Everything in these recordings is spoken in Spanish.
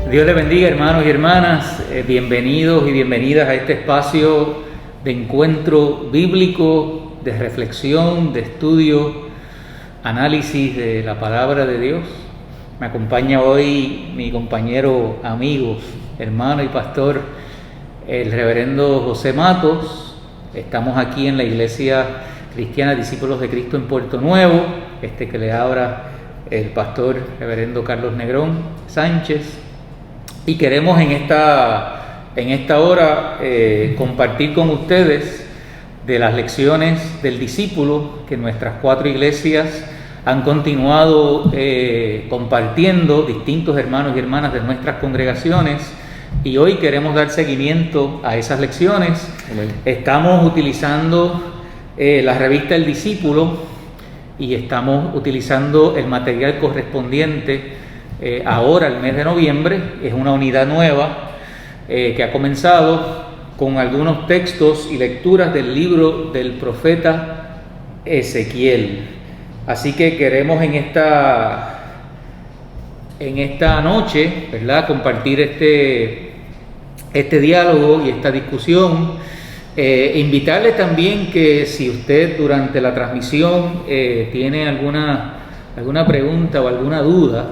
Dios les bendiga, hermanos y hermanas. Bienvenidos y bienvenidas a este espacio de encuentro bíblico, de reflexión, de estudio, análisis de la palabra de Dios. Me acompaña hoy mi compañero, amigo, hermano y pastor, el reverendo José Matos. Estamos aquí en la Iglesia Cristiana Discípulos de Cristo en Puerto Nuevo, que le habla el pastor reverendo Carlos Negrón Sánchez. Y queremos en esta hora compartir con ustedes de las lecciones del discípulo que nuestras 4 iglesias han continuado compartiendo, distintos hermanos y hermanas de nuestras congregaciones, y hoy queremos dar seguimiento a esas lecciones. Amén. Estamos utilizando la revista El Discípulo y estamos utilizando el material correspondiente ahora, el mes de noviembre. Es una unidad nueva que ha comenzado con algunos textos y lecturas del libro del profeta Ezequiel. Así que queremos en esta noche, ¿verdad?, compartir este diálogo y esta discusión. Invitarle también que si usted durante la transmisión tiene alguna pregunta o alguna duda,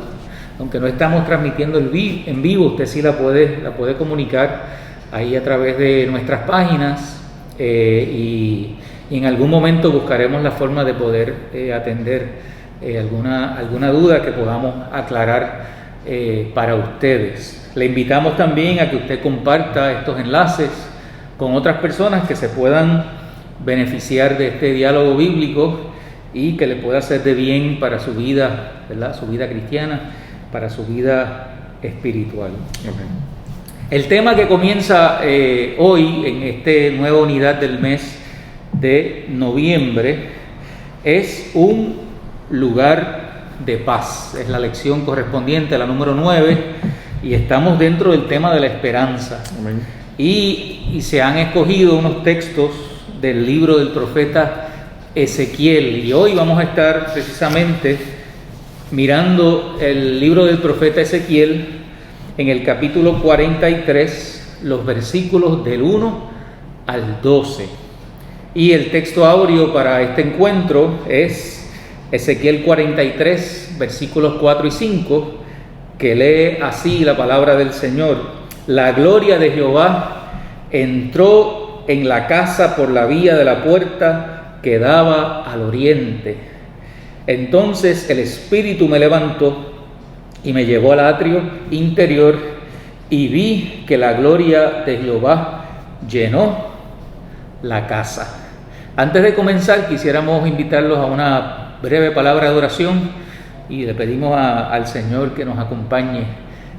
aunque no estamos transmitiendo en vivo, usted sí la puede comunicar ahí a través de nuestras páginas, y en algún momento buscaremos la forma de poder atender alguna duda que podamos aclarar para ustedes. Le invitamos también a que usted comparta estos enlaces con otras personas que se puedan beneficiar de este diálogo bíblico y que le pueda hacer de bien para su vida, ¿verdad?, su vida cristiana, para su vida espiritual. Okay. El tema que comienza hoy en esta nueva unidad del mes de noviembre es un lugar de paz. Es la lección correspondiente a la número 9 y estamos dentro del tema de la esperanza. Amén. Y se han escogido unos textos del libro del profeta Ezequiel, y hoy vamos a estar precisamente mirando el libro del profeta Ezequiel en el capítulo 43, los versículos del 1 al 12. Y el texto áureo para este encuentro es Ezequiel 43, versículos 4 y 5, que lee así la palabra del Señor: La gloria de Jehová entró en la casa por la vía de la puerta que daba al oriente. Entonces el Espíritu me levantó y me llevó al atrio interior, y vi que la gloria de Jehová llenó la casa. Antes de comenzar, quisiéramos invitarlos a una breve palabra de oración y le pedimos al Señor que nos acompañe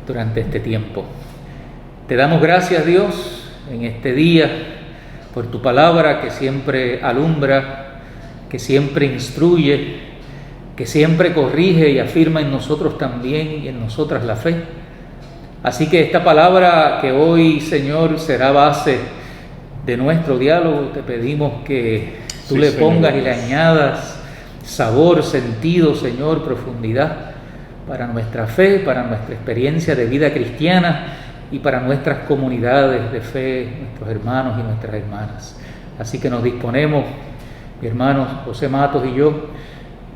durante este tiempo. Te damos gracias, Dios, en este día por tu palabra que siempre alumbra, que siempre instruye, que siempre corrige y afirma en nosotros también y en nosotras la fe. Así que esta palabra que hoy, Señor, será base de nuestro diálogo, te pedimos que tú le pongas y le añadas sabor, sentido, Señor, profundidad para nuestra fe, para nuestra experiencia de vida cristiana y para nuestras comunidades de fe, nuestros hermanos y nuestras hermanas. Así que nos disponemos, mi hermano José Matos y yo,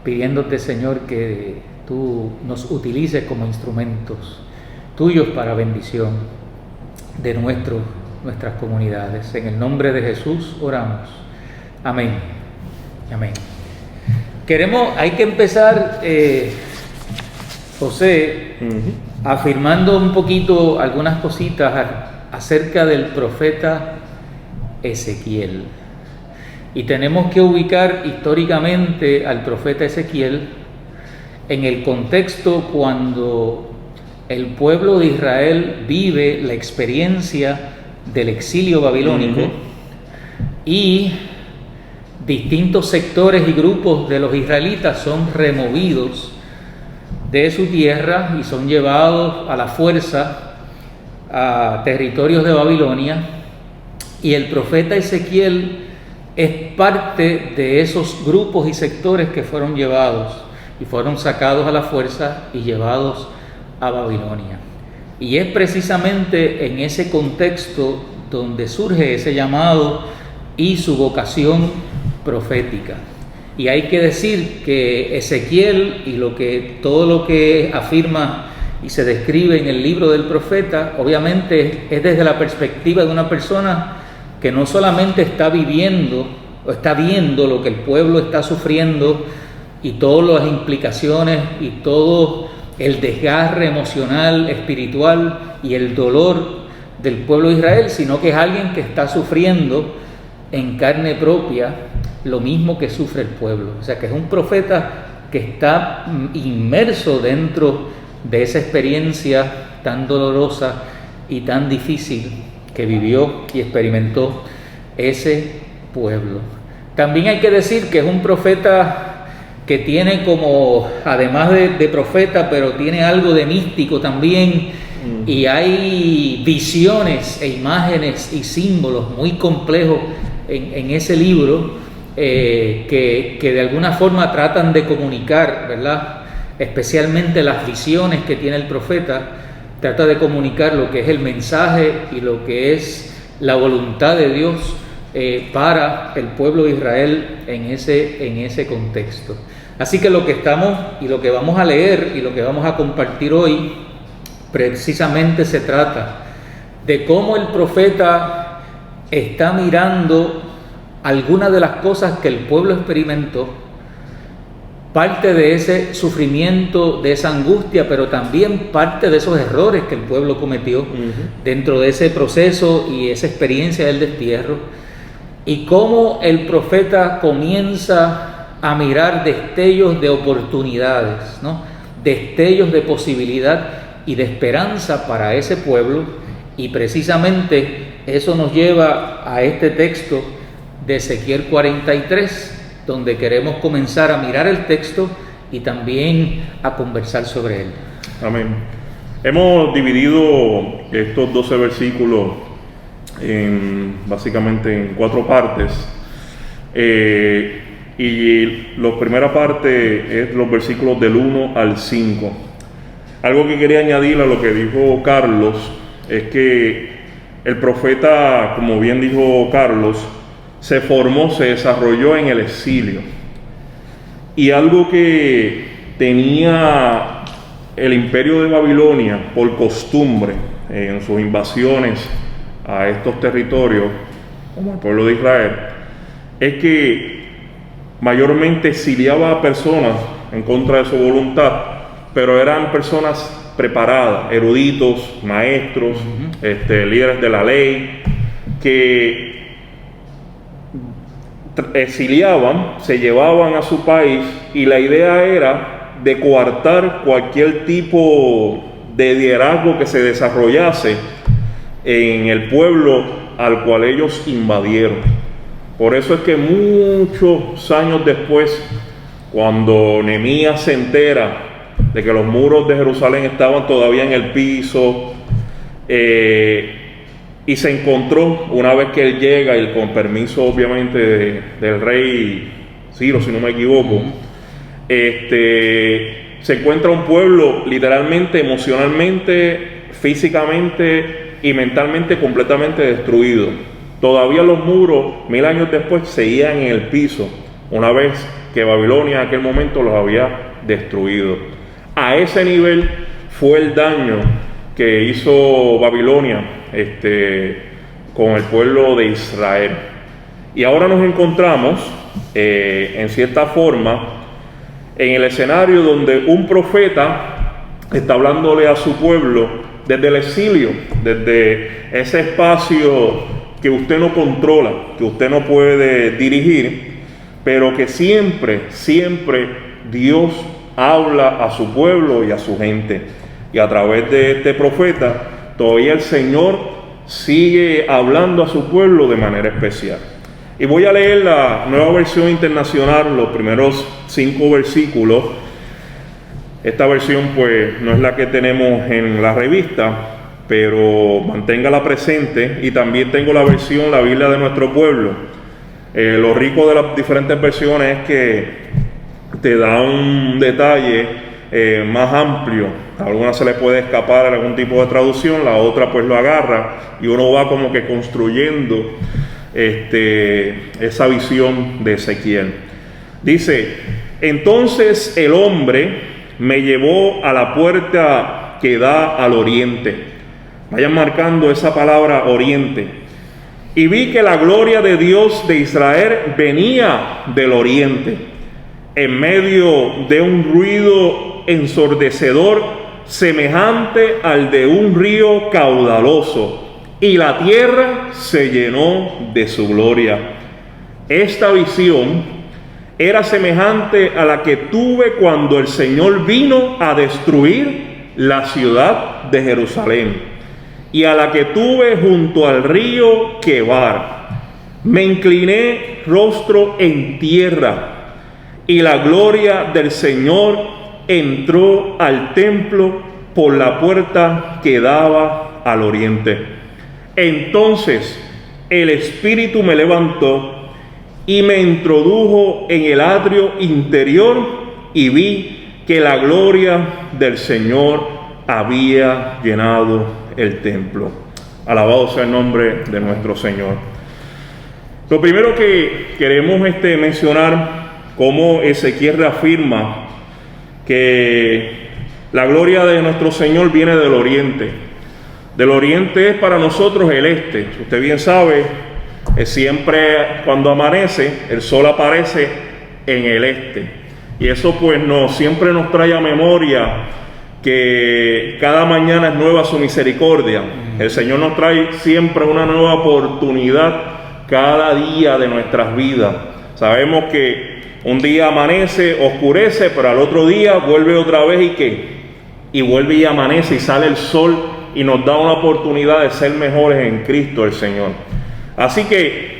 pidiéndote, Señor, que tú nos utilices como instrumentos tuyos para bendición de nuestras comunidades. En el nombre de Jesús oramos. Amén. Amén. Hay que empezar, José, afirmando un poquito algunas cositas acerca del profeta Ezequiel. Y tenemos que ubicar históricamente al profeta Ezequiel en el contexto cuando el pueblo de Israel vive la experiencia del exilio babilónico, y distintos sectores y grupos de los israelitas son removidos de su tierra y son llevados a la fuerza a territorios de Babilonia, y el profeta Ezequiel es parte de esos grupos y sectores que fueron llevados y fueron sacados a la fuerza y llevados a Babilonia. Y es precisamente en ese contexto donde surge ese llamado y su vocación profética. Y hay que decir que Ezequiel y todo lo que afirma y se describe en el libro del profeta, obviamente es desde la perspectiva de una persona que no solamente está viviendo o está viendo lo que el pueblo está sufriendo y todas las implicaciones y todo el desgarre emocional, espiritual y el dolor del pueblo de Israel, sino que es alguien que está sufriendo en carne propia lo mismo que sufre el pueblo. O sea, que es un profeta que está inmerso dentro de esa experiencia tan dolorosa y tan difícil que vivió y experimentó ese pueblo. También hay que decir que es un profeta que tiene como, además de profeta, pero tiene algo de místico también, y hay visiones e imágenes y símbolos muy complejos en ese libro que de alguna forma tratan de comunicar, ¿verdad? Especialmente las visiones que tiene el profeta, trata de comunicar lo que es el mensaje y lo que es la voluntad de Dios para el pueblo de Israel en ese contexto. Así que lo que estamos y lo que vamos a leer y lo que vamos a compartir hoy precisamente se trata de cómo el profeta está mirando algunas de las cosas que el pueblo experimentó, parte de ese sufrimiento, de esa angustia, pero también parte de esos errores que el pueblo cometió dentro de ese proceso y esa experiencia del destierro, y cómo el profeta comienza a mirar destellos de oportunidades, ¿no? Destellos de posibilidad y de esperanza para ese pueblo, y precisamente eso nos lleva a este texto de Ezequiel 43, donde queremos comenzar a mirar el texto y también a conversar sobre él. Amén. Hemos dividido estos 12 versículos básicamente en 4 partes. Y la primera parte es los versículos del 1 al 5. Algo que quería añadir a lo que dijo Carlos es que el profeta, como bien dijo Carlos, se formó, se desarrolló en el exilio. Y algo que tenía el imperio de Babilonia por costumbre en sus invasiones a estos territorios, como el pueblo de Israel, es que mayormente exiliaba a personas en contra de su voluntad, pero eran personas preparadas, eruditos, maestros, líderes de la ley, que exiliaban, se llevaban a su país, y la idea era de coartar cualquier tipo de liderazgo que se desarrollase en el pueblo al cual ellos invadieron. Por eso es que muchos años después, cuando Nehemías se entera de que los muros de Jerusalén estaban todavía en el piso, y se encontró, una vez que él llega, y con permiso obviamente del rey Ciro, si no me equivoco, se encuentra un pueblo literalmente, emocionalmente, físicamente y mentalmente completamente destruido. Todavía los muros, 1000 años después, seguían en el piso, una vez que Babilonia en aquel momento los había destruido. A ese nivel fue el daño que hizo Babilonia con el pueblo de Israel. Y ahora nos encontramos, en cierta forma, en el escenario donde un profeta está hablándole a su pueblo desde el exilio, desde ese espacio que usted no controla, que usted no puede dirigir, pero que siempre, siempre Dios habla a su pueblo y a su gente. Y a través de este profeta, todavía el Señor sigue hablando a su pueblo de manera especial. Y voy a leer la Nueva Versión Internacional, los primeros 5 versículos. Esta versión pues no es la que tenemos en la revista, pero manténgala presente. Y también tengo la versión, la Biblia de nuestro pueblo. Lo rico de las diferentes versiones es que te da un detalle más amplio. A alguna se le puede escapar algún tipo de traducción, la otra pues lo agarra y uno va como que construyendo esa visión de Ezequiel. Dice: entonces el hombre me llevó a la puerta que da al oriente. Vayan marcando esa palabra oriente. Y vi que la gloria de Dios de Israel venía del oriente, en medio de un ruido ensordecedor semejante al de un río caudaloso, y la tierra se llenó de su gloria. Esta visión era semejante a la que tuve cuando el Señor vino a destruir la ciudad de Jerusalén, y a la que tuve junto al río Quebar. Me incliné rostro en tierra, y la gloria del Señor entró al templo por la puerta que daba al oriente. Entonces el Espíritu me levantó y me introdujo en el atrio interior, y vi que la gloria del Señor había llenado el templo. Alabado sea el nombre de nuestro Señor. Lo primero que queremos mencionar, cómo Ezequiel reafirma que la gloria de nuestro Señor viene del oriente. Del oriente es para nosotros el este. Usted bien sabe, siempre cuando amanece, el sol aparece en el este. Y eso pues siempre nos trae a memoria que cada mañana es nueva su misericordia. El Señor nos trae siempre una nueva oportunidad cada día de nuestras vidas. Sabemos que un día amanece, oscurece, pero al otro día vuelve otra vez y vuelve y amanece y sale el sol y nos da una oportunidad de ser mejores en Cristo el Señor. Así que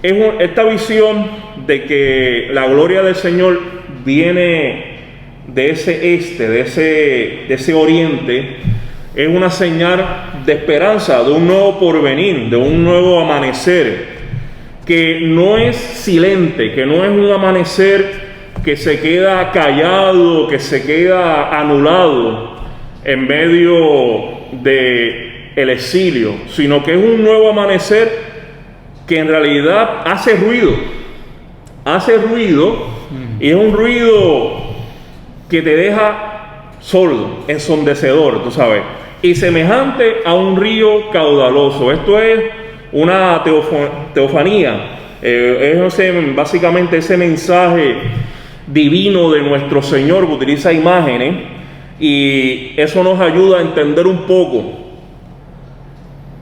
esta visión de que la gloria del Señor viene de ese este, de ese oriente, es una señal de esperanza, de un nuevo porvenir, de un nuevo amanecer, que no es silente, que no es un amanecer que se queda callado, que se queda anulado en medio del exilio, sino que es un nuevo amanecer que en realidad hace ruido, y es un ruido que te deja sordo, ensordecedor, tú sabes, y semejante a un río caudaloso. Esto es una teofanía, es básicamente ese mensaje divino de nuestro Señor que utiliza imágenes, y eso nos ayuda a entender un poco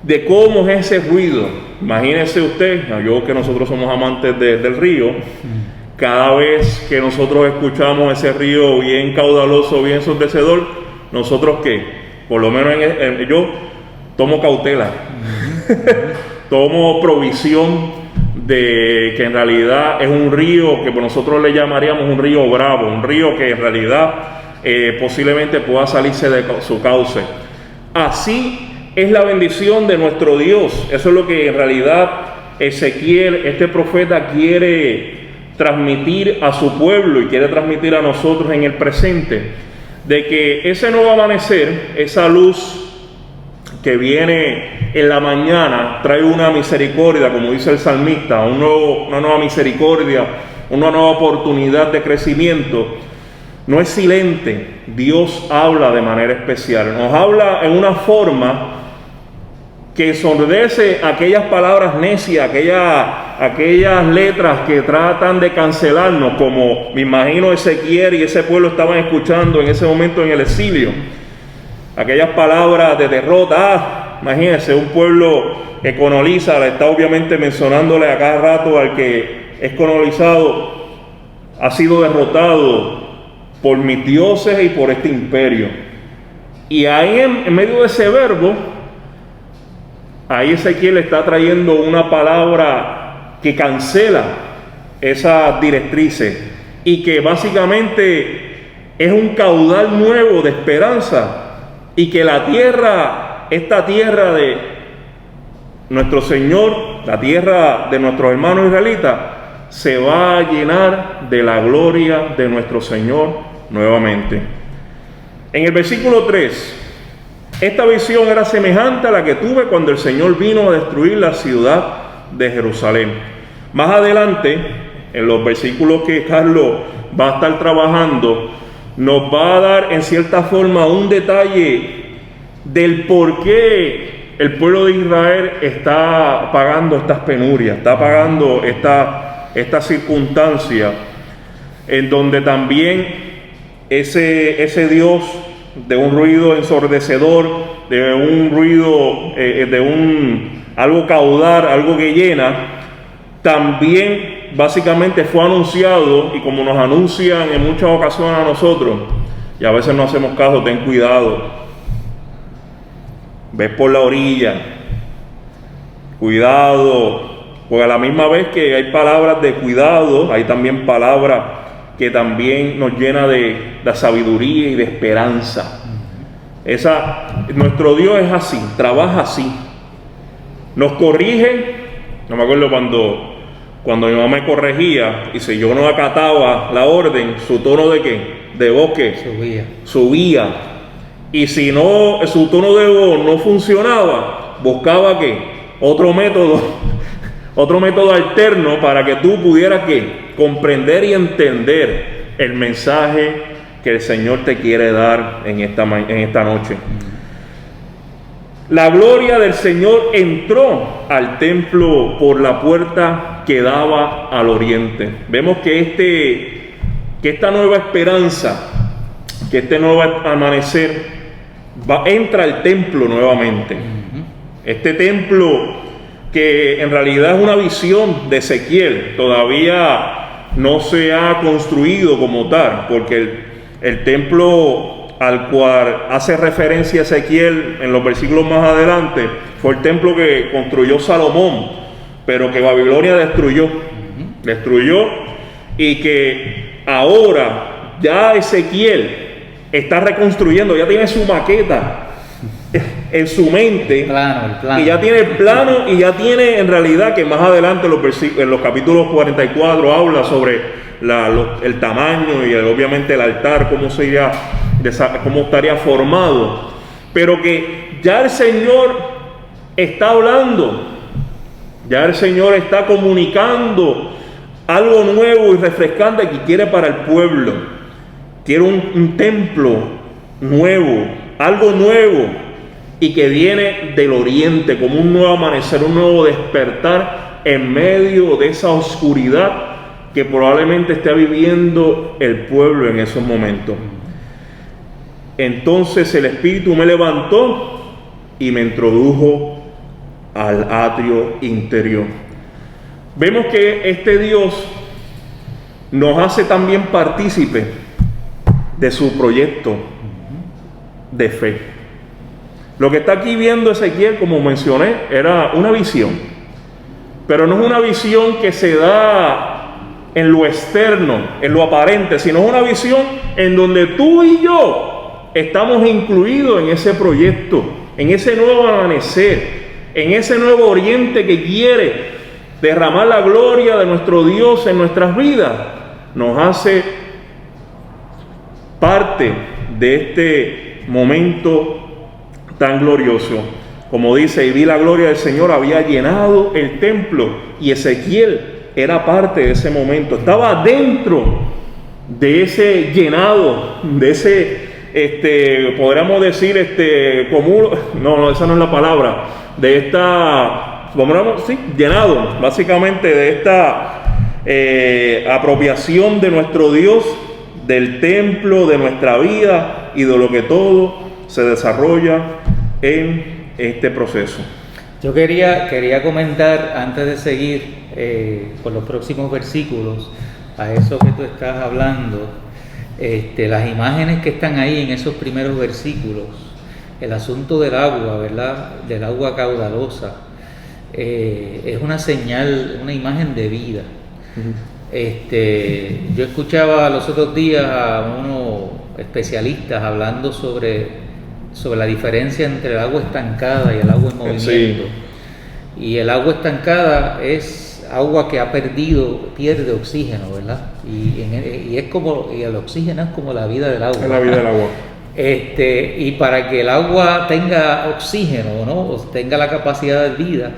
de cómo es ese ruido. Imagínese usted, yo que nosotros somos amantes del río, cada vez que nosotros escuchamos ese río bien caudaloso, bien ensordecedor, nosotros que, por lo menos yo tomo cautela, tomo provisión de que en realidad es un río que nosotros le llamaríamos un río bravo, un río que en realidad posiblemente pueda salirse de su cauce. Así es la bendición de nuestro Dios. Eso es lo que en realidad Ezequiel, este profeta, quiere transmitir a su pueblo y quiere transmitir a nosotros en el presente, de que ese nuevo amanecer, esa luz que viene en la mañana, trae una misericordia, como dice el salmista, una nueva misericordia, una nueva oportunidad de crecimiento. No es silente, Dios habla de manera especial, nos habla en una forma que ensordece aquellas palabras necias, aquellas letras que tratan de cancelarnos, como me imagino Ezequiel y ese pueblo estaban escuchando en ese momento en el exilio. Aquellas palabras de derrota. Imagínense, un pueblo que coloniza, le está obviamente mencionándole a cada rato al que es colonizado, ha sido derrotado por mis dioses y por este imperio. Y ahí en medio de ese verbo, ahí Ezequiel está trayendo una palabra que cancela esas directrices y que básicamente es un caudal nuevo de esperanza, y que la tierra, esta tierra de nuestro Señor, la tierra de nuestros hermanos israelitas, se va a llenar de la gloria de nuestro Señor nuevamente. En el versículo 3, esta visión era semejante a la que tuve cuando el Señor vino a destruir la ciudad de Jerusalén. Más adelante, en los versículos que Carlos va a estar trabajando, nos va a dar en cierta forma un detalle del por qué el pueblo de Israel está pagando estas penurias, está pagando esta circunstancia, en donde también ese Dios de un ruido ensordecedor, de un ruido, algo caudal, algo que llena, también básicamente fue anunciado, y como nos anuncian en muchas ocasiones a nosotros, y a veces no hacemos caso, ten cuidado, ves por la orilla, cuidado, porque a la misma vez que hay palabras de cuidado, hay también palabras que también nos llena de sabiduría y de esperanza. Nuestro Dios es así, trabaja así. Nos corrige. No me acuerdo cuando mi mamá me corregía, y si yo no acataba la orden, su tono de ¿qué? De voz que subía. Y si no, su tono de voz no funcionaba, buscaba ¿qué? Otro método alterno para que tú pudieras ¿qué? Comprender y entender el mensaje que el Señor te quiere dar en esta noche. La gloria del Señor entró al templo por la puerta que daba al oriente. Vemos que esta nueva esperanza, que este nuevo amanecer entra al templo nuevamente. Este templo que en realidad es una visión de Ezequiel, todavía no se ha construido como tal, porque el templo al cual hace referencia Ezequiel en los versículos más adelante fue el templo que construyó Salomón, pero que Babilonia destruyó, y que ahora ya Ezequiel está reconstruyendo, ya tiene su maqueta en su mente, el plano. Y ya tiene el plano, y ya tiene en realidad, que más adelante en los capítulos 44 habla sobre el tamaño y obviamente el altar, cómo estaría formado, pero que ya el Señor está hablando, ya el Señor está comunicando algo nuevo y refrescante que quiere para el pueblo. Quiere un templo nuevo, algo nuevo, y que viene del oriente como un nuevo amanecer, un nuevo despertar en medio de esa oscuridad que probablemente está viviendo el pueblo en esos momentos. Entonces el Espíritu me levantó y me introdujo al atrio interior. Vemos que este Dios nos hace también partícipe de su proyecto de fe. Lo que está aquí viendo Ezequiel, como mencioné, era una visión, pero no es una visión que se da en lo externo, en lo aparente, sino es una visión en donde tú y yo estamos incluidos en ese proyecto, en ese nuevo amanecer, en ese nuevo oriente que quiere derramar la gloria de nuestro Dios en nuestras vidas. Nos hace parte de este momento tan glorioso. Como dice, y vi la gloria del Señor, había llenado el templo, y Ezequiel era parte de ese momento, estaba dentro de ese llenado, de ese, podríamos decir, no, esa no es la palabra, de esta, llenado, básicamente de esta apropiación de nuestro Dios, del templo, de nuestra vida y de lo que todo se desarrolla en este proceso. Yo quería comentar, antes de seguir con los próximos versículos, a eso que tú estás hablando, las imágenes que están ahí en esos primeros versículos, el asunto del agua, ¿verdad? Del agua caudalosa, es una señal, una imagen de vida. Yo escuchaba los otros días a unos especialistas hablando sobre la diferencia entre el agua estancada y el agua en movimiento. Sí. Y el agua estancada es agua que pierde oxígeno, ¿verdad? Y el oxígeno es como la vida del agua. Es la vida del agua. Y para que el agua tenga oxígeno, ¿no? O tenga la capacidad de vida,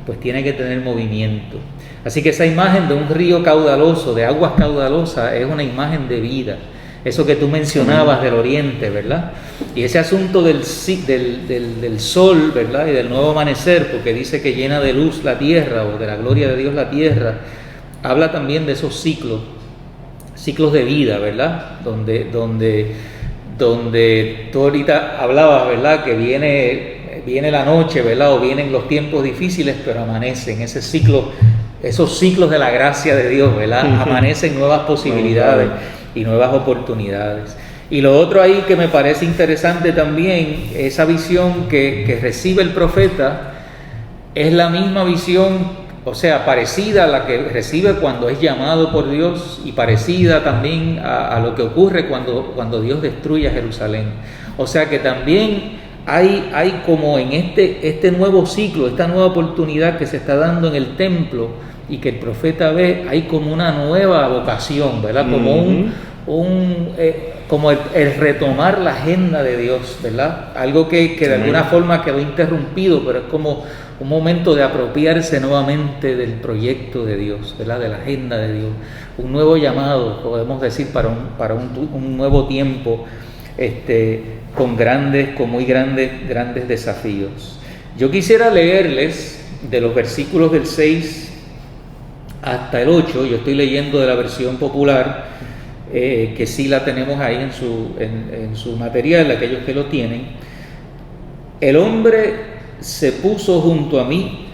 pues tiene que tener movimiento. Así que esa imagen de un río caudaloso, de aguas caudalosas, es una imagen de vida. Eso que tú mencionabas del oriente, ¿verdad? Y ese asunto del sol, ¿verdad? Y del nuevo amanecer, porque dice que llena de luz la tierra, o de la gloria de Dios la tierra, habla también de esos ciclos de vida, ¿verdad? Donde tú ahorita hablabas, ¿verdad? Que viene la noche, ¿verdad? O vienen los tiempos difíciles, pero amanecen esos ciclos de la gracia de Dios, ¿verdad? Amanecen nuevas posibilidades y nuevas oportunidades. Y lo otro ahí que me parece interesante también, esa visión que recibe el profeta, es la misma visión, o sea, parecida a la que recibe cuando es llamado por Dios, y parecida también a lo que ocurre cuando Dios destruye a Jerusalén. O sea que también hay como en este nuevo ciclo, esta nueva oportunidad que se está dando en el templo y que el profeta ve, hay como una nueva vocación, ¿verdad? Como el retomar la agenda de Dios, ¿verdad? Algo que de alguna forma quedó interrumpido, pero es como un momento de apropiarse nuevamente del proyecto de Dios, ¿verdad? De la agenda de Dios. Un nuevo llamado, podemos decir, para un nuevo tiempo, con muy grandes desafíos. Yo quisiera leerles de los versículos del 6 hasta el 8, yo estoy leyendo de la versión popular, que sí la tenemos ahí en su material, aquellos que lo tienen. El hombre se puso junto a mí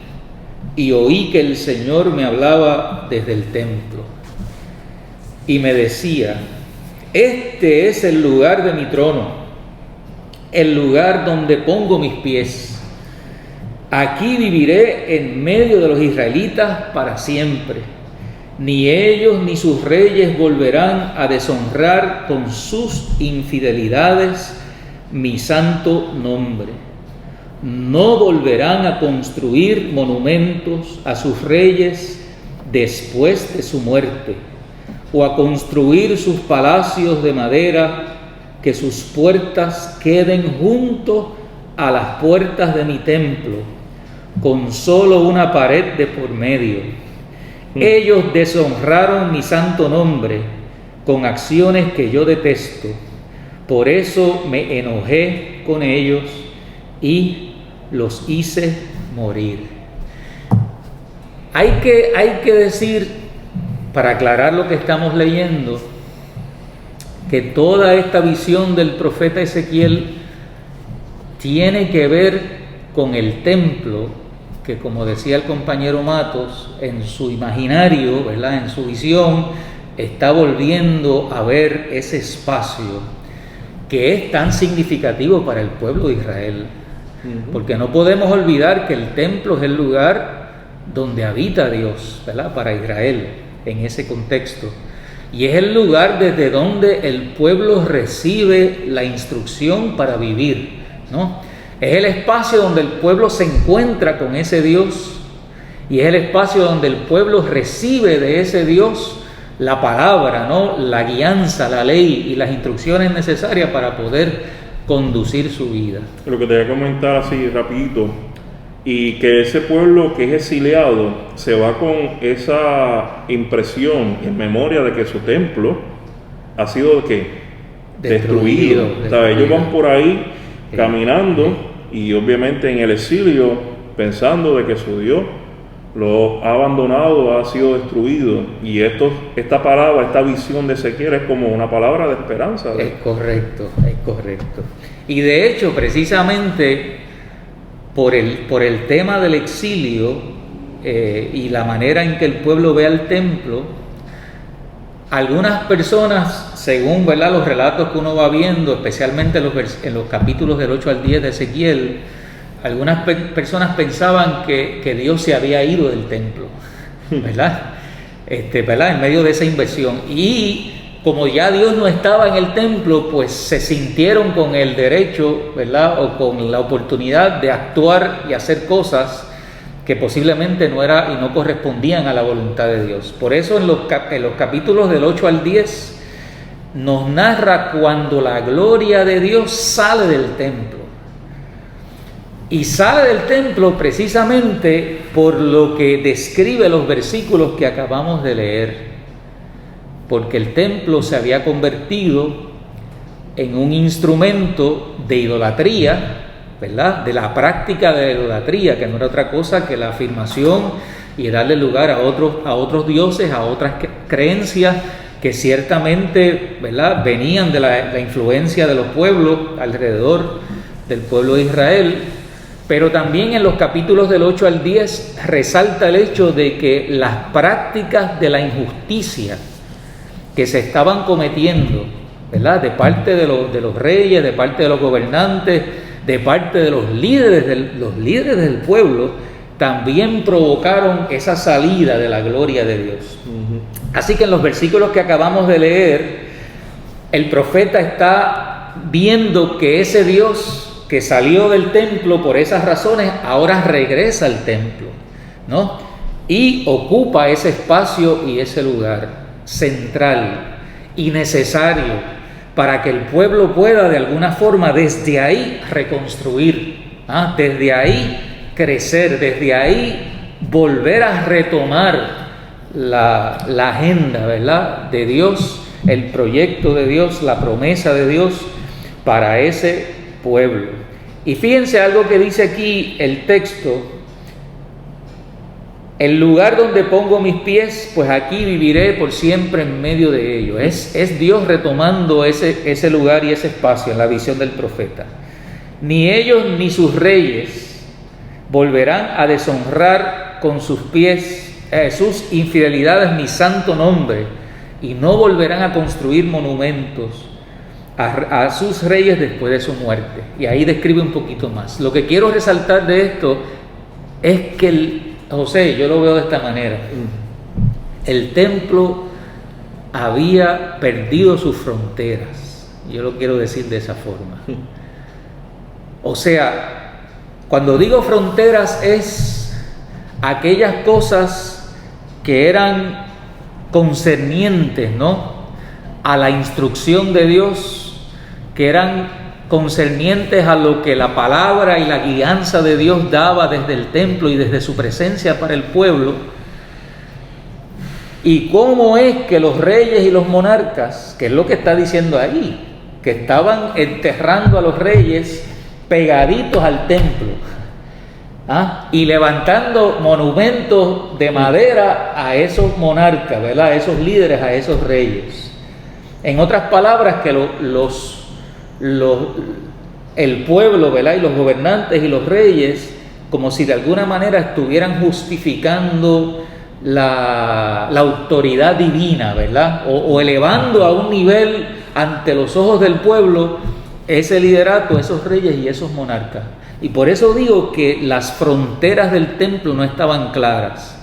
y oí que el Señor me hablaba desde el templo y me decía: este es el lugar de mi trono, el lugar donde pongo mis pies. Aquí viviré en medio de los israelitas para siempre. Ni ellos ni sus reyes volverán a deshonrar con sus infidelidades mi santo nombre. No volverán a construir monumentos a sus reyes después de su muerte, o a construir sus palacios de madera, que sus puertas queden junto a las puertas de mi templo, con solo una pared de por medio. Ellos deshonraron mi santo nombre con acciones que yo detesto. Por eso me enojé con ellos y los hice morir. Hay que decir, para aclarar lo que estamos leyendo, que toda esta visión del profeta Ezequiel tiene que ver con el templo, que, como decía el compañero Matos, en su imaginario, ¿verdad?, en su visión, está volviendo a ver ese espacio que es tan significativo para el pueblo de Israel. Porque no podemos olvidar que el templo es el lugar donde habita Dios, ¿verdad?, para Israel, en ese contexto. Y es el lugar desde donde el pueblo recibe la instrucción para vivir, ¿no? Es el espacio donde el pueblo se encuentra con ese Dios, y es el espacio donde el pueblo recibe de ese Dios la palabra, ¿no?, la guianza, la ley y las instrucciones necesarias para poder conducir su vida. Lo que te voy a comentar así rapidito, y que ese pueblo que es exiliado se va con esa impresión en memoria de que su templo ha sido ¿qué? Destruido. O sea, ellos van por ahí caminando y obviamente en el exilio pensando de que su Dios lo ha abandonado, ha sido destruido, y esta palabra, esta visión de Ezequiel es como una palabra de esperanza. Es correcto. Y de hecho, precisamente por el tema del exilio y la manera en que el pueblo ve al templo, algunas personas, según, ¿verdad?, los relatos que uno va viendo, especialmente en los capítulos del 8 al 10 de Ezequiel, algunas personas pensaban que Dios se había ido del templo, ¿verdad? En medio de esa inversión. Y como ya Dios no estaba en el templo, pues se sintieron con el derecho, ¿verdad?, o con la oportunidad de actuar y hacer cosas que posiblemente no correspondían a la voluntad de Dios. Por eso en los capítulos del 8 al 10, nos narra cuando la gloria de Dios sale del templo. Y sale del templo precisamente por lo que describe los versículos que acabamos de leer. Porque el templo se había convertido en un instrumento de idolatría, ¿verdad? De la práctica de la idolatría, que no era otra cosa que la afirmación y darle lugar a otros dioses, a otras creencias que ciertamente, ¿verdad?, venían de la influencia de los pueblos alrededor del pueblo de Israel. Pero también en los capítulos del 8 al 10 resalta el hecho de que las prácticas de la injusticia que se estaban cometiendo, ¿verdad?, de parte de los reyes, de parte de los gobernantes, de parte de los líderes del pueblo, también provocaron esa salida de la gloria de Dios. Así que en los versículos que acabamos de leer, el profeta está viendo que ese Dios que salió del templo por esas razones, ahora regresa al templo, ¿no? Y ocupa ese espacio y ese lugar central y necesario para que el pueblo pueda de alguna forma desde ahí reconstruir, desde ahí crecer, desde ahí volver a retomar la agenda, ¿verdad?, de Dios, el proyecto de Dios, la promesa de Dios para ese pueblo. Y fíjense algo que dice aquí el texto: el lugar donde pongo mis pies, pues aquí viviré por siempre en medio de ellos. Es Dios retomando ese lugar y ese espacio en la visión del profeta. Ni ellos ni sus reyes volverán a deshonrar con sus pies sus infidelidades mi santo nombre, y no volverán a construir monumentos a sus reyes después de su muerte. Y ahí describe un poquito más. Lo que quiero resaltar de esto es que José, yo lo veo de esta manera: el templo había perdido sus fronteras. Yo lo quiero decir de esa forma. O sea, cuando digo fronteras, es aquellas cosas que eran concernientes, ¿no?, a la instrucción de Dios, que eran concernientes a lo que la palabra y la guianza de Dios daba desde el templo y desde su presencia para el pueblo. Y cómo es que los reyes y los monarcas, que es lo que está diciendo ahí, que estaban enterrando a los reyes pegaditos al templo, y levantando monumentos de madera a esos monarcas, ¿verdad?, a esos líderes, a esos reyes. En otras palabras, que el pueblo, ¿verdad?, y los gobernantes y los reyes, como si de alguna manera estuvieran justificando la autoridad divina, ¿verdad?, o elevando a un nivel ante los ojos del pueblo ese liderato, esos reyes y esos monarcas. Y por eso digo que las fronteras del templo no estaban claras.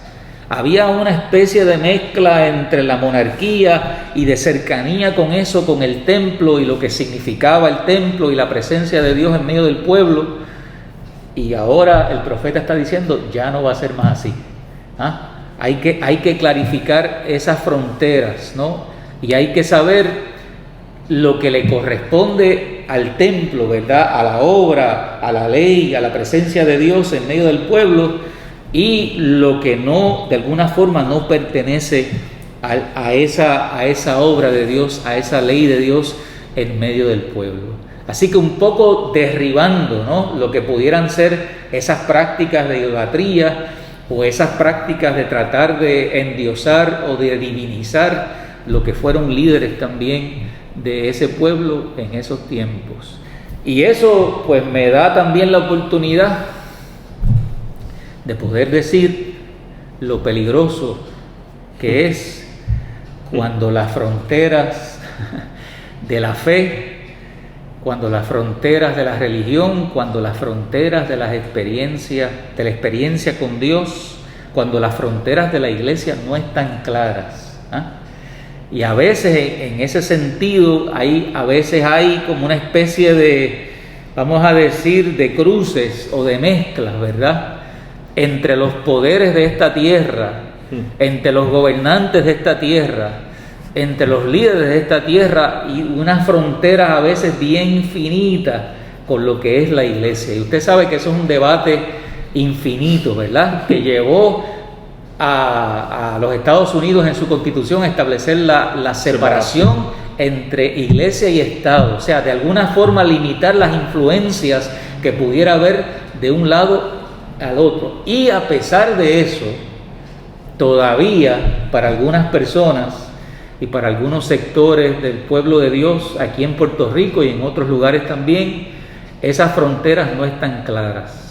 Había una especie de mezcla entre la monarquía y de cercanía con eso, con el templo y lo que significaba el templo y la presencia de Dios en medio del pueblo. Y ahora el profeta está diciendo: ya no va a ser más así. Hay que clarificar esas fronteras, ¿no? Y hay que saber lo que le corresponde al templo, ¿verdad?, a la obra, a la ley, a la presencia de Dios en medio del pueblo, y lo que no, de alguna forma, no pertenece a esa obra de Dios, a esa ley de Dios en medio del pueblo. Así que un poco derribando, ¿no?, lo que pudieran ser esas prácticas de idolatría o esas prácticas de tratar de endiosar o de divinizar lo que fueron líderes también de ese pueblo en esos tiempos. Y eso pues me da también la oportunidad de poder decir lo peligroso que es cuando las fronteras de la fe, cuando las fronteras de la religión, cuando las fronteras de las experiencias, de la experiencia con Dios, cuando las fronteras de la iglesia no están claras. Y a veces en ese sentido a veces hay como una especie de, vamos a decir, de cruces o de mezclas, ¿verdad?, entre los poderes de esta tierra, entre los gobernantes de esta tierra, entre los líderes de esta tierra y unas fronteras a veces bien finitas con lo que es la iglesia. Y usted sabe que eso es un debate infinito, ¿verdad? Que llevó a los Estados Unidos en su constitución a establecer la separación entre iglesia y Estado, o sea, de alguna forma limitar las influencias que pudiera haber de un lado al otro. Y a pesar de eso, todavía para algunas personas y para algunos sectores del pueblo de Dios aquí en Puerto Rico y en otros lugares también, esas fronteras no están claras.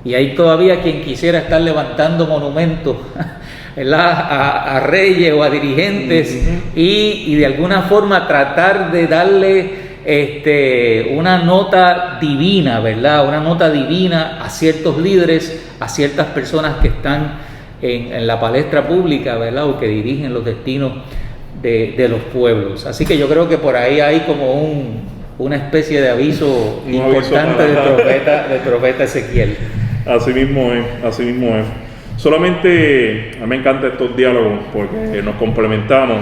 Y hay todavía quien quisiera estar levantando monumentos, ¿verdad?, a reyes o a dirigentes y de alguna forma tratar de darle una nota divina, ¿verdad?, una nota divina a ciertos líderes, a ciertas personas que están en la palestra pública, ¿verdad?, o que dirigen los destinos de los pueblos. Así que yo creo que por ahí hay como una especie de aviso importante del profeta Ezequiel. Así mismo es, así mismo es. Solamente, a mí me encantan estos diálogos porque nos complementamos.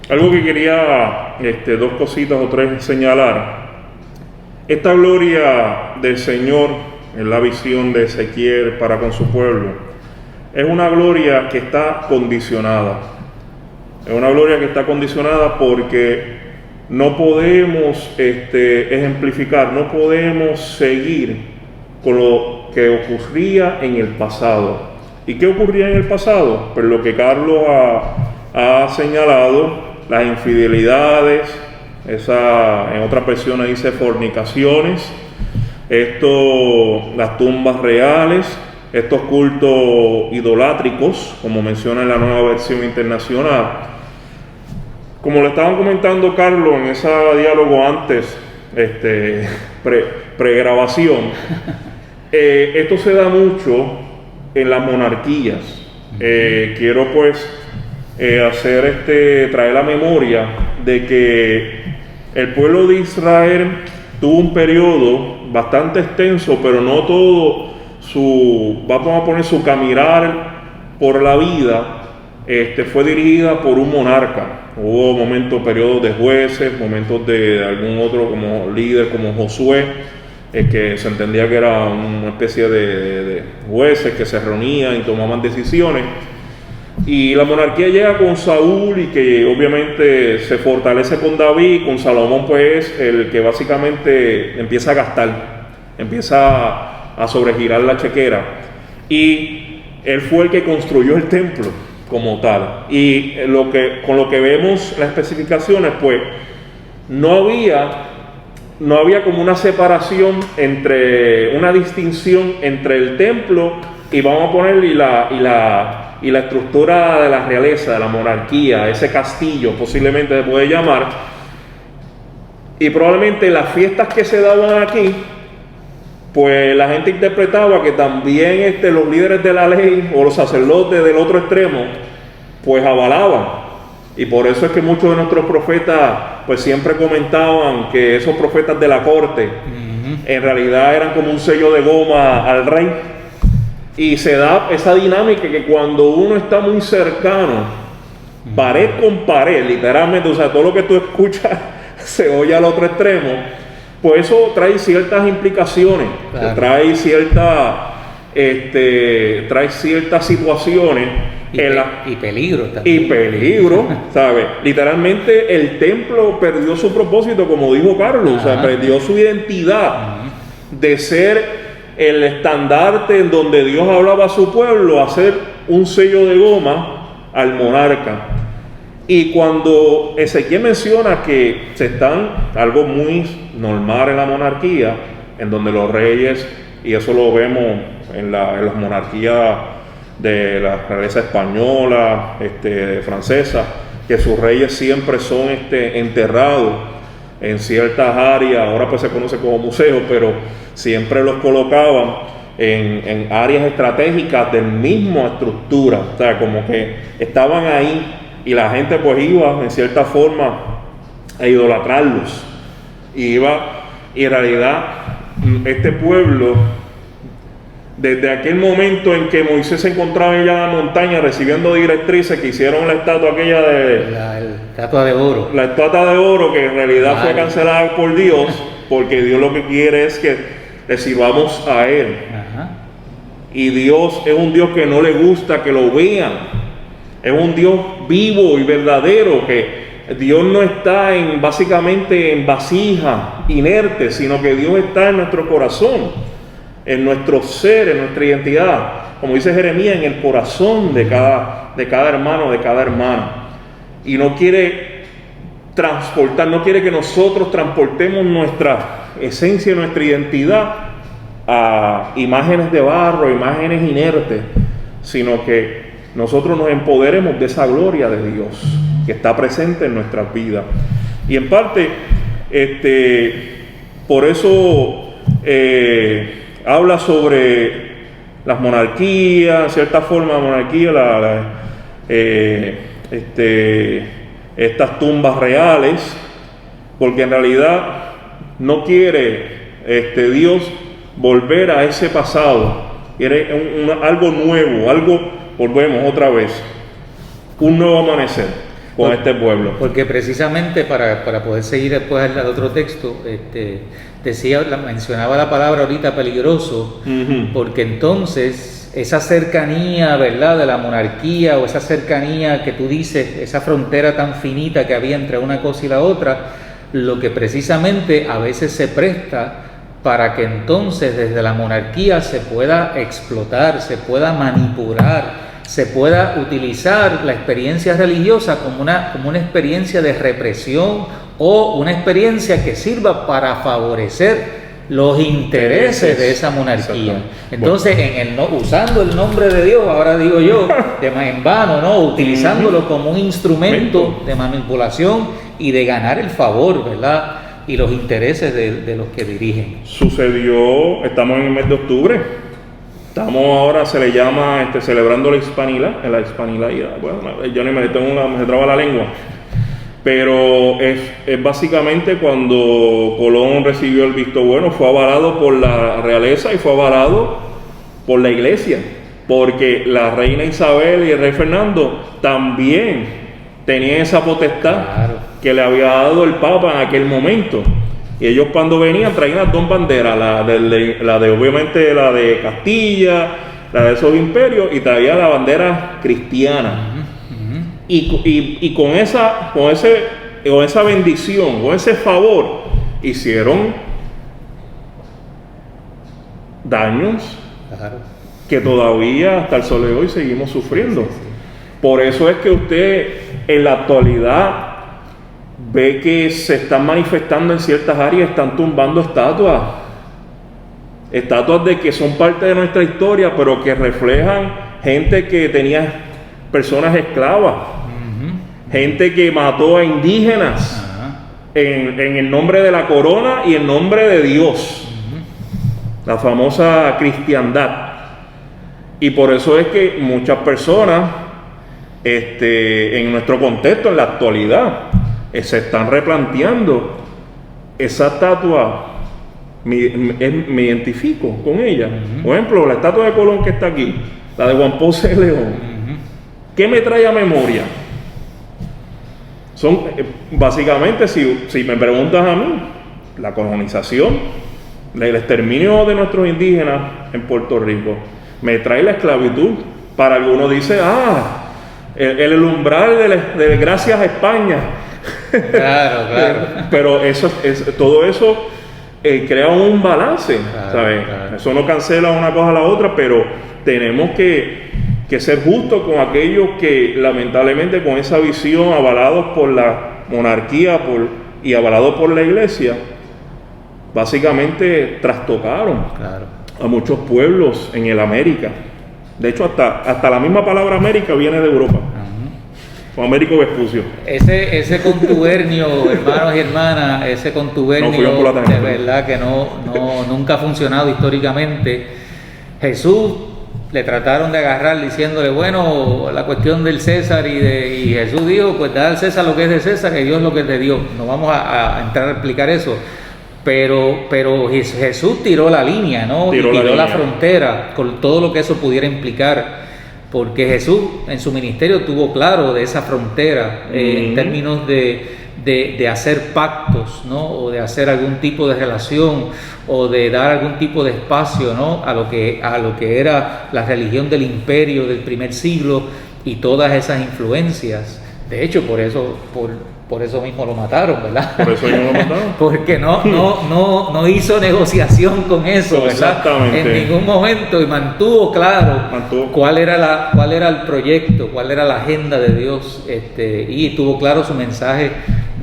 Algo que quería, dos cositas o tres señalar. Esta gloria del Señor en la visión de Ezequiel para con su pueblo es una gloria que está condicionada. Es una gloria que está condicionada porque no podemos ejemplificar, no podemos seguir con lo que ocurría en el pasado. ¿Y qué ocurría en el pasado? Pues lo que Carlos ha señalado, las infidelidades, en otras versiones dice fornicaciones, las tumbas reales, estos cultos idolátricos, como menciona en la Nueva Versión Internacional. Como le estaban comentando Carlos en ese diálogo antes, pregrabación, esto se da mucho en las monarquías. Quiero pues traer la memoria de que el pueblo de Israel tuvo un periodo bastante extenso, pero no todo vamos a poner su caminar por la vida fue dirigida por un monarca. Hubo momentos, periodos de jueces, momentos de algún otro como líder como Josué, que se entendía que era una especie de jueces que se reunían y tomaban decisiones. Y la monarquía llega con Saúl y que obviamente se fortalece con David, con Salomón pues el que básicamente empieza a gastar, empieza a sobregirar la chequera. Y él fue el que construyó el templo como tal. Y con lo que vemos las especificaciones, pues no había como una separación una distinción entre el templo y vamos a poner y la estructura de la realeza, de la monarquía, ese castillo posiblemente se puede llamar. Y probablemente las fiestas que se daban aquí, pues la gente interpretaba que también los líderes de la ley o los sacerdotes del otro extremo pues avalaban. Y por eso es que muchos de nuestros profetas pues siempre comentaban que esos profetas de la corte en realidad eran como un sello de goma al rey. Y se da esa dinámica que cuando uno está muy cercano, pared con pared, literalmente, o sea, todo lo que tú escuchas se oye al otro extremo, pues eso trae ciertas implicaciones, claro. trae ciertas situaciones y peligro también. Y peligro, ¿sabes? Literalmente el templo perdió su propósito, como dijo Carlos, o sea, perdió su identidad de ser el estandarte en donde Dios hablaba a su pueblo, hacer un sello de goma al monarca. Y cuando Ezequiel menciona que algo muy normal en la monarquía, en donde los reyes, y eso lo vemos en las monarquías de la realeza española, francesa, que sus reyes siempre son enterrados en ciertas áreas, ahora pues se conoce como museo, pero siempre los colocaban en áreas estratégicas de misma estructura, o sea, como que estaban ahí y la gente pues iba en cierta forma a idolatrarlos, y en realidad este pueblo, desde aquel momento en que Moisés se encontraba en la montaña recibiendo directrices, que hicieron la estatua aquella estatua de oro. La estatua de oro que en realidad Vale. fue cancelada por Dios, porque Dios lo que quiere es que le sirvamos a Él. Ajá. Y Dios es un Dios que no le gusta que lo vean. Es un Dios vivo y verdadero, que Dios no está básicamente en vasija inerte, sino que Dios está en nuestro corazón, en nuestro ser, en nuestra identidad. Como dice Jeremías, en el corazón de cada hermano, de cada hermana. Y no quiere transportar, no quiere que nosotros transportemos nuestra esencia, nuestra identidad a imágenes de barro, imágenes inertes, sino que nosotros nos empoderemos de esa gloria de Dios que está presente en nuestras vidas. Y en parte, por eso habla sobre las monarquías, en cierta forma la monarquía, estas tumbas reales, porque en realidad no quiere Dios volver a ese pasado, quiere algo nuevo, volvemos otra vez, un nuevo amanecer con este pueblo. Porque precisamente para poder seguir después al otro texto, mencionaba la palabra ahorita peligroso, porque entonces esa cercanía, ¿verdad?, de la monarquía, o esa cercanía que tú dices, esa frontera tan finita que había entre una cosa y la otra, lo que precisamente a veces se presta para que entonces desde la monarquía se pueda explotar, se pueda manipular, se pueda utilizar la experiencia religiosa como una experiencia de represión o una experiencia que sirva para favorecer los intereses de esa monarquía. Entonces, usando el nombre de Dios, ahora digo yo, en vano, ¿no? Utilizándolo como un instrumento de manipulación y de ganar el favor, ¿verdad?, y los intereses de los que dirigen. Sucedió, estamos en el mes de octubre, estamos ahora, se le llama, celebrando la hispanidad, bueno, yo ni me traba la lengua, pero es básicamente cuando Colón recibió el visto bueno, fue avalado por la realeza y fue avalado por la iglesia, porque la reina Isabel y el rey Fernando también tenían esa potestad, claro, que le había dado el Papa en aquel momento. Y ellos cuando venían traían las dos banderas, obviamente la de Castilla, la de esos imperios, y traía la bandera cristiana. Y con esa bendición, con ese favor, hicieron daños, claro, que todavía hasta el sol de hoy seguimos sufriendo. Por eso es que usted en la actualidad ve que se están manifestando en ciertas áreas, están tumbando estatuas de que son parte de nuestra historia, pero que reflejan gente que tenía personas esclavas, gente que mató a indígenas en el nombre de la corona y en nombre de Dios, la famosa cristiandad. Y por eso es que muchas personas en nuestro contexto, en la actualidad, se están replanteando esa estatua. Me identifico con ella. Por ejemplo, la estatua de Colón que está aquí, la de Juan Ponce de León, ¿qué me trae a memoria? Son básicamente, si me preguntas a mí, la colonización, el exterminio de nuestros indígenas en Puerto Rico, me trae la esclavitud. Para algunos dice, el umbral de gracias a España. Claro. Pero todo eso crea un balance, claro, ¿sabes? Claro. Eso no cancela una cosa a la otra, pero tenemos que ser justos con aquellos que lamentablemente con esa visión, avalados por la monarquía y avalados por la iglesia, básicamente trastocaron, claro, a muchos pueblos en el América. De hecho, hasta la misma palabra América viene de Europa. Con Américo Vespucio. Ese contubernio, hermanos y hermanas, ese contubernio de verdad que nunca ha funcionado históricamente. Jesús le trataron de agarrar diciéndole, bueno, la cuestión del César y Jesús dijo, pues da al César lo que es de César y Dios lo que es de Dios. No vamos a entrar a explicar eso. Pero Jesús tiró la línea, ¿no? Tiró la frontera con todo lo que eso pudiera implicar. porque Jesús en su ministerio tuvo claro de esa frontera en términos de hacer pactos, ¿no? O de hacer algún tipo de relación o de dar algún tipo de espacio, ¿no? a lo que era la religión del imperio del primer siglo y todas esas influencias. De hecho, por eso mismo lo mataron, ¿verdad? Por eso mismo lo mataron. Porque no hizo negociación con eso, ¿verdad? Exactamente. En ningún momento, y mantuvo claro cuál era el proyecto, cuál era la agenda de Dios, y tuvo claro su mensaje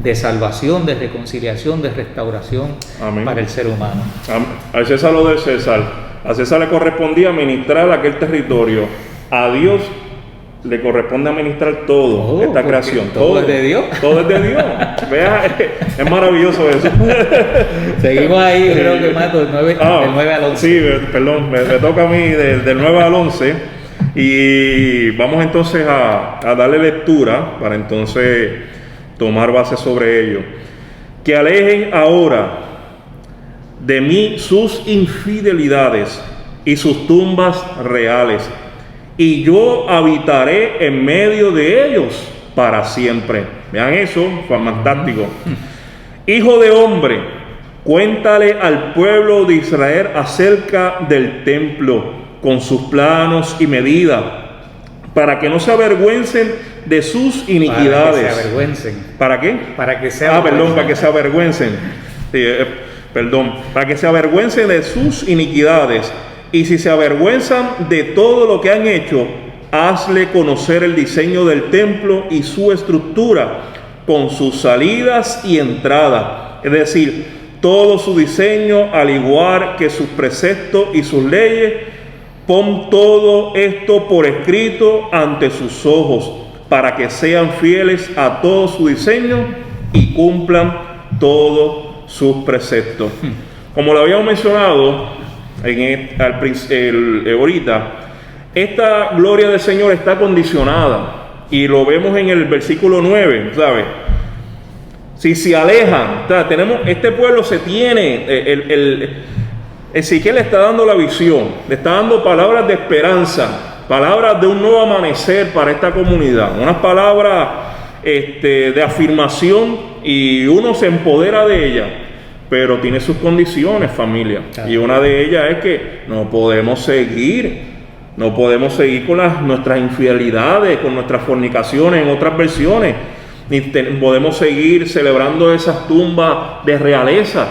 de salvación, de reconciliación, de restauración. Amén. Para el ser humano. Al César lo del César. A César le correspondía administrar aquel territorio. A Dios le corresponde administrar todo, esta creación. Todo es de Dios. Todo es de Dios. Vea, es maravilloso eso. Seguimos ahí, creo que Mato, del 9 al 11. Sí, perdón, me toca a mí del 9 al 11. Y vamos entonces a darle lectura para entonces tomar base sobre ello. Que alejen ahora de mí sus infidelidades y sus tumbas reales, y yo habitaré en medio de ellos para siempre. Vean eso, fantástico. Hijo de hombre, cuéntale al pueblo de Israel acerca del templo, con sus planos y medidas, para que no se avergüencen de sus iniquidades. Para que se avergüencen. ¿Para qué? Para que se avergüencen. Perdón, para que se avergüencen. Sí, para que se avergüencen de sus iniquidades. Y si se avergüenzan de todo lo que han hecho, hazle conocer el diseño del templo y su estructura, con sus salidas y entradas. Es decir, todo su diseño, al igual que sus preceptos y sus leyes. Pon todo esto por escrito ante sus ojos, para que sean fieles a todo su diseño y cumplan todos sus preceptos. Como lo habíamos mencionado ahorita, esta gloria del Señor está condicionada, y lo vemos en el versículo 9, ¿sabes? Si se alejan, tenemos, este pueblo se tiene, Ezequiel le está dando la visión, le está dando palabras de esperanza, palabras de un nuevo amanecer para esta comunidad, unas palabras de afirmación, y uno se empodera de ella, pero tiene sus condiciones, familia. Claro. Y una de ellas es que no podemos seguir con nuestras infidelidades, con nuestras fornicaciones en otras versiones, ni podemos seguir celebrando esas tumbas de realeza,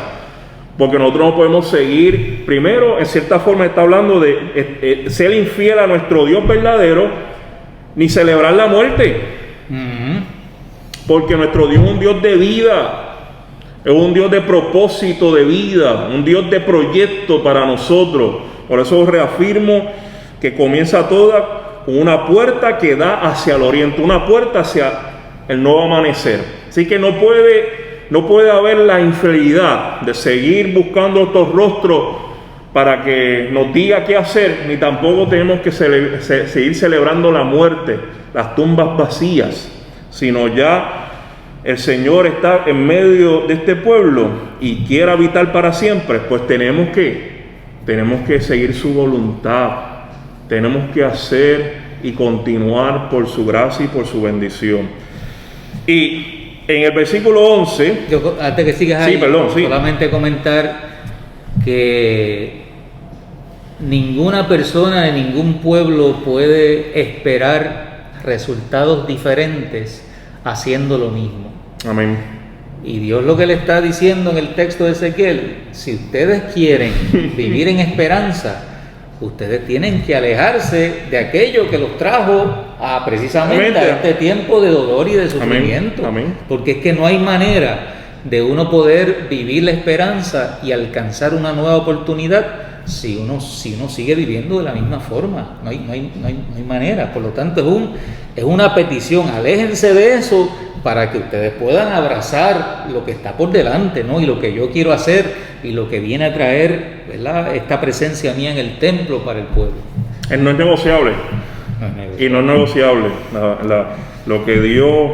porque nosotros no podemos seguir, primero, en cierta forma está hablando de ser infiel a nuestro Dios verdadero, ni celebrar la muerte, porque nuestro Dios es un Dios de vida, es un Dios de propósito de vida, un Dios de proyecto para nosotros. Por eso reafirmo que comienza toda con una puerta que da hacia el oriente, una puerta hacia el nuevo amanecer. Así que no puede haber la infidelidad de seguir buscando estos rostros para que nos diga qué hacer, ni tampoco tenemos que seguir celebrando la muerte, las tumbas vacías, sino ya el Señor está en medio de este pueblo y quiere habitar para siempre. Pues tenemos que seguir su voluntad, tenemos que hacer y continuar por su gracia y por su bendición. Y en el versículo 11, antes que sigas ahí, sí. Solamente comentar que ninguna persona de ningún pueblo puede esperar resultados diferentes haciendo lo mismo. Amén. Y Dios lo que le está diciendo en el texto de Ezequiel: si ustedes quieren vivir en esperanza, ustedes tienen que alejarse de aquello que los trajo precisamente a este tiempo de dolor y de sufrimiento. Amén. Porque es que no hay manera de uno poder vivir la esperanza y alcanzar una nueva oportunidad si uno sigue viviendo de la misma forma. No hay manera. Por lo tanto, es una petición: aléjense de eso para que ustedes puedan abrazar lo que está por delante, ¿no? Y lo que yo quiero hacer y lo que viene a traer, ¿verdad?, esta presencia mía en el templo para el pueblo. No es negociable. Y no es negociable. Lo que Dios,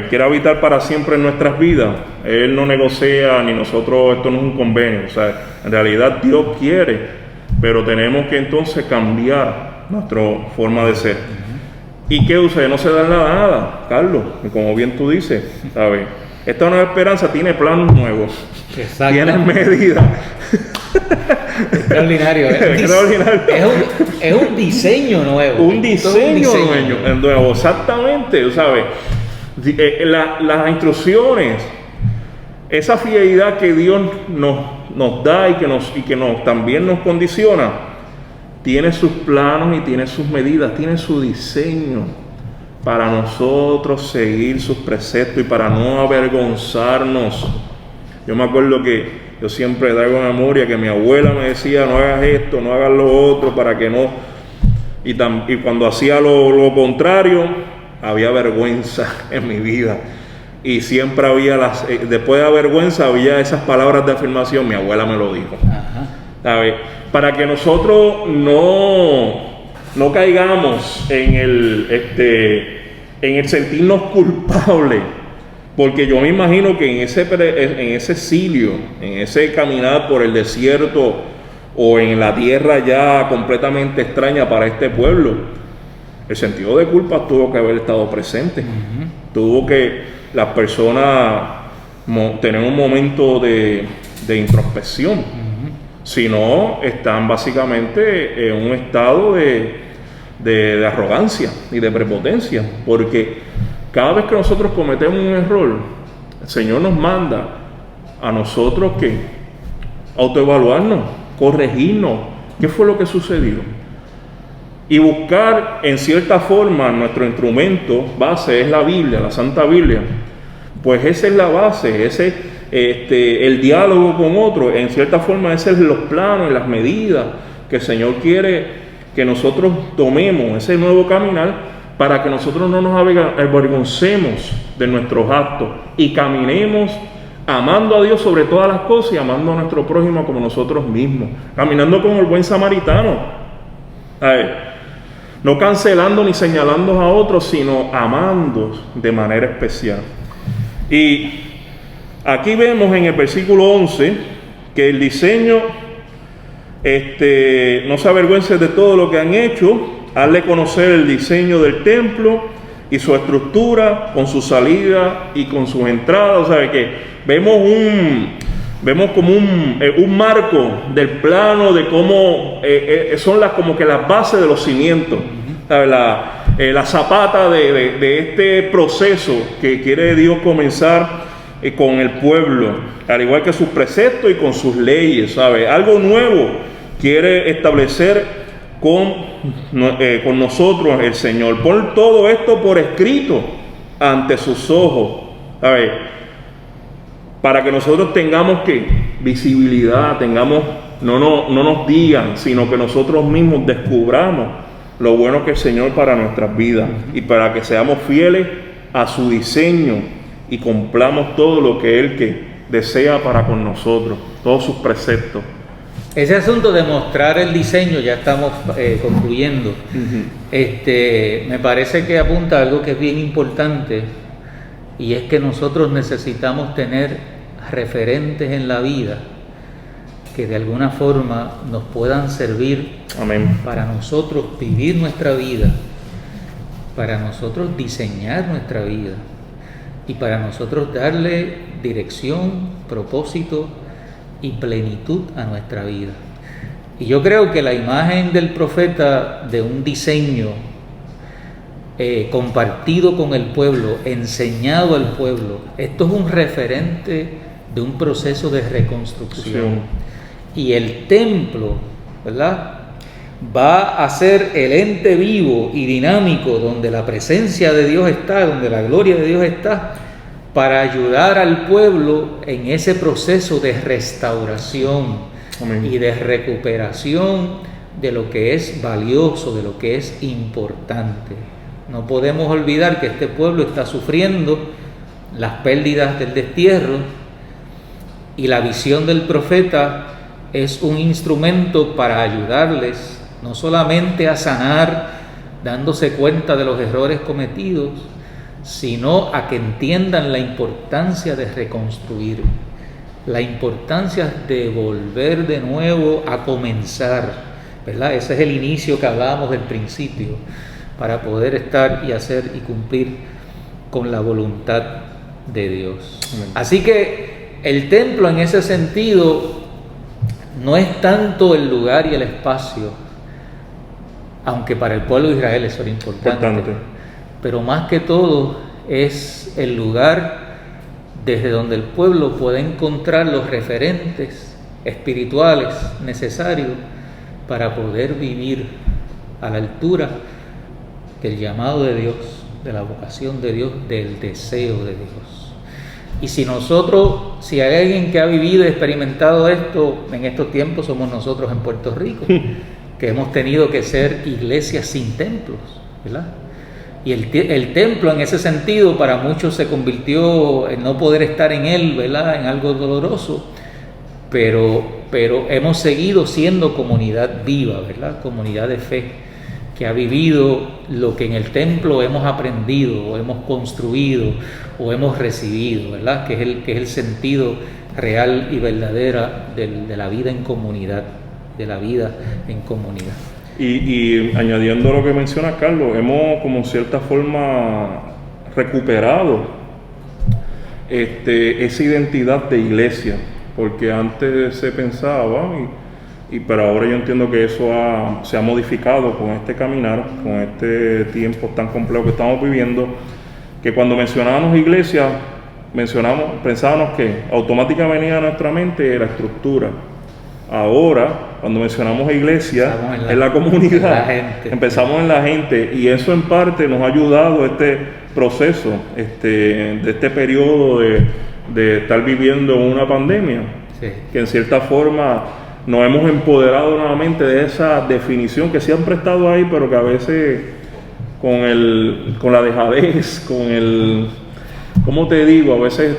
quiere habitar para siempre en nuestras vidas, Él no negocia, ni nosotros, esto no es un convenio. En realidad Dios quiere, pero tenemos que entonces cambiar nuestra forma de ser. ¿Y qué ustedes no se dan nada, Carlos? Y como bien tú dices, ¿sabes? Esta nueva esperanza tiene planos nuevos, tiene medidas. Extraordinario, Extraordinario. Es un diseño nuevo. Un diseño nuevo, exactamente, ¿sabes? Las instrucciones, esa fidelidad que Dios nos da y que también nos condiciona, tiene sus planos y tiene sus medidas, tiene su diseño para nosotros seguir sus preceptos y para no avergonzarnos. Yo me acuerdo que yo siempre traigo memoria que mi abuela me decía: no hagas esto, no hagas lo otro, para que no. Y cuando hacía lo contrario, había vergüenza en mi vida. Y siempre había después de la vergüenza, había esas palabras de afirmación. Mi abuela me lo dijo. ¿Sabes? Para que nosotros no caigamos en el sentirnos culpables. Porque yo me imagino que en ese exilio, en ese caminar por el desierto o en la tierra ya completamente extraña para este pueblo, el sentido de culpa tuvo que haber estado presente. Tuvo que las personas tener un momento de introspección. Si no, están básicamente en un estado de arrogancia y de prepotencia. Porque cada vez que nosotros cometemos un error, el Señor nos manda a nosotros que autoevaluarnos, corregirnos, qué fue lo que sucedió, y buscar en cierta forma nuestro instrumento base es la Biblia, la Santa Biblia. Pues esa es la base, el diálogo con otro, en cierta forma ese es los planos y las medidas que el Señor quiere que nosotros tomemos, ese nuevo caminar, para que nosotros no nos avergoncemos de nuestros actos y caminemos amando a Dios sobre todas las cosas y amando a nuestro prójimo como nosotros mismos, caminando como el buen samaritano, no cancelando ni señalando a otros, sino amando de manera especial. Y aquí vemos en el versículo 11 que el diseño, no se avergüence de todo lo que han hecho. Hazle conocer el diseño del templo y su estructura, con su salida y con sus entradas. O sea, que vemos como un marco del plano de cómo son como que las bases de los cimientos, ¿sabes? La zapata de este proceso que quiere Dios comenzar con el pueblo, al igual que sus preceptos y con sus leyes, ¿sabes? Algo nuevo quiere establecer con nosotros el Señor. Pon todo esto por escrito ante sus ojos, ¿sabes? Para que nosotros tengamos visibilidad, no nos digan, sino que nosotros mismos descubramos lo bueno que es el Señor para nuestras vidas, y para que seamos fieles a su diseño y cumplamos todo lo que Él desea para con nosotros, todos sus preceptos. Ese asunto de mostrar el diseño, ya estamos concluyendo. Me parece que apunta a algo que es bien importante, y es que nosotros necesitamos tener referentes en la vida que de alguna forma nos puedan servir. Amén. Para nosotros vivir nuestra vida, para nosotros diseñar nuestra vida y para nosotros darle dirección, propósito y plenitud a nuestra vida. Y yo creo que la imagen del profeta de un diseño compartido con el pueblo, enseñado al pueblo, esto es un referente de un proceso de reconstrucción. Y el templo, ¿verdad?, va a ser el ente vivo y dinámico donde la presencia de Dios está, donde la gloria de Dios está, para ayudar al pueblo en ese proceso de restauración. Amén. Y de recuperación de lo que es valioso, de lo que es importante. No podemos olvidar que este pueblo está sufriendo las pérdidas del destierro, y la visión del profeta es un instrumento para ayudarles no solamente a sanar, dándose cuenta de los errores cometidos, sino a que entiendan la importancia de reconstruir, la importancia de volver de nuevo a comenzar. ¿verdad? Ese es el inicio que hablábamos del principio, para poder estar y hacer y cumplir con la voluntad de Dios. Amén. Así que el templo en ese sentido no es tanto el lugar y el espacio, aunque para el pueblo de Israel eso era importante. Pero más que todo es el lugar desde donde el pueblo puede encontrar los referentes espirituales necesarios para poder vivir a la altura del llamado de Dios, de la vocación de Dios, del deseo de Dios. Y si hay alguien que ha vivido y experimentado esto en estos tiempos, somos nosotros en Puerto Rico, que hemos tenido que ser iglesias sin templos, ¿verdad? Y el templo en ese sentido para muchos se convirtió en no poder estar en él, ¿verdad?, en algo doloroso, pero hemos seguido siendo comunidad viva, ¿verdad?, comunidad de fe, que ha vivido lo que en el templo hemos aprendido, o hemos construido, o hemos recibido, ¿verdad?, que es el sentido real y verdadera de la vida en comunidad, de la vida en comunidad. Y añadiendo lo que menciona Carlos, hemos como en cierta forma recuperado esa identidad de iglesia, porque antes se pensaba, pero ahora yo entiendo que eso se ha modificado con este caminar, con este tiempo tan complejo que estamos viviendo, que cuando mencionábamos iglesia, pensábamos que automáticamente venía a nuestra mente la estructura. Ahora, cuando mencionamos iglesia, es la comunidad, empezamos en la gente, y eso en parte nos ha ayudado este proceso, de este periodo de estar viviendo una pandemia, sí, que en cierta forma nos hemos empoderado nuevamente de esa definición que siempre ha estado ahí, pero que a veces con la dejadez, ¿cómo te digo? A veces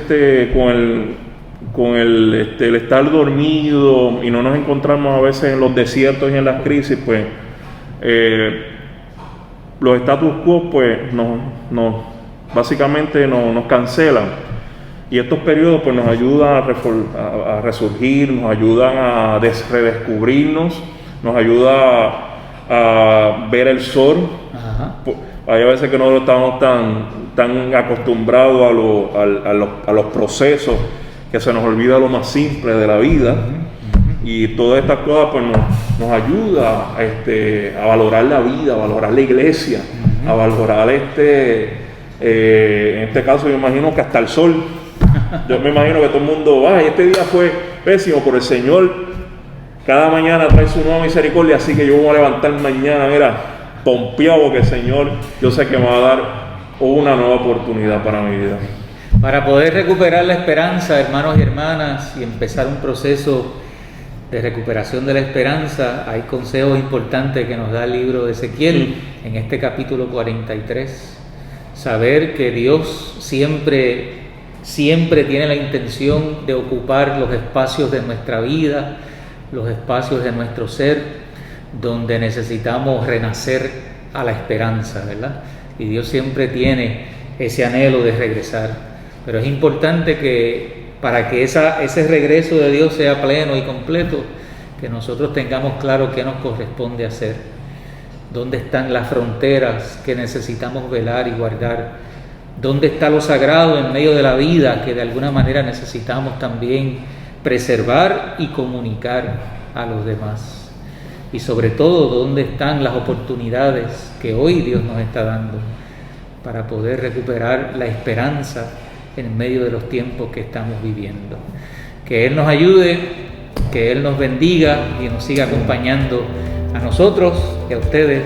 con el estar dormido y no nos encontramos a veces en los desiertos y en las crisis, pues los status quo pues básicamente nos cancelan, y estos periodos pues nos ayudan a resurgir, nos ayudan a redescubrirnos, nos ayuda a ver el sol. Ajá. Hay veces que nosotros estamos tan acostumbrados a los procesos que se nos olvida lo más simple de la vida, y todas estas cosas pues nos ayuda a valorar la vida, a valorar la iglesia, a valorar en este caso yo imagino que hasta el sol. Yo me imagino que todo el mundo va, y este día fue pésimo, pero el Señor cada mañana trae su nueva misericordia, así que yo voy a levantar mañana, mira, pompeado, porque el Señor, yo sé que me va a dar una nueva oportunidad para mi vida. Para poder recuperar la esperanza, hermanos y hermanas, y empezar un proceso de recuperación de la esperanza, hay consejos importantes que nos da el libro de Ezequiel en este capítulo 43. Saber que Dios siempre tiene la intención de ocupar los espacios de nuestra vida, los espacios de nuestro ser, donde necesitamos renacer a la esperanza, ¿verdad? Y Dios siempre tiene ese anhelo de regresar. Pero es importante que para que ese regreso de Dios sea pleno y completo, que nosotros tengamos claro qué nos corresponde hacer, dónde están las fronteras que necesitamos velar y guardar, dónde está lo sagrado en medio de la vida que de alguna manera necesitamos también preservar y comunicar a los demás, y sobre todo dónde están las oportunidades que hoy Dios nos está dando para poder recuperar la esperanza en medio de los tiempos que estamos viviendo. Que Él nos ayude, que Él nos bendiga y nos siga acompañando a nosotros y a ustedes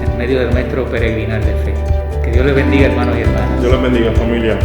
en medio de nuestro peregrinar de fe. Que Dios les bendiga, hermanos y hermanas. Dios les bendiga, familia.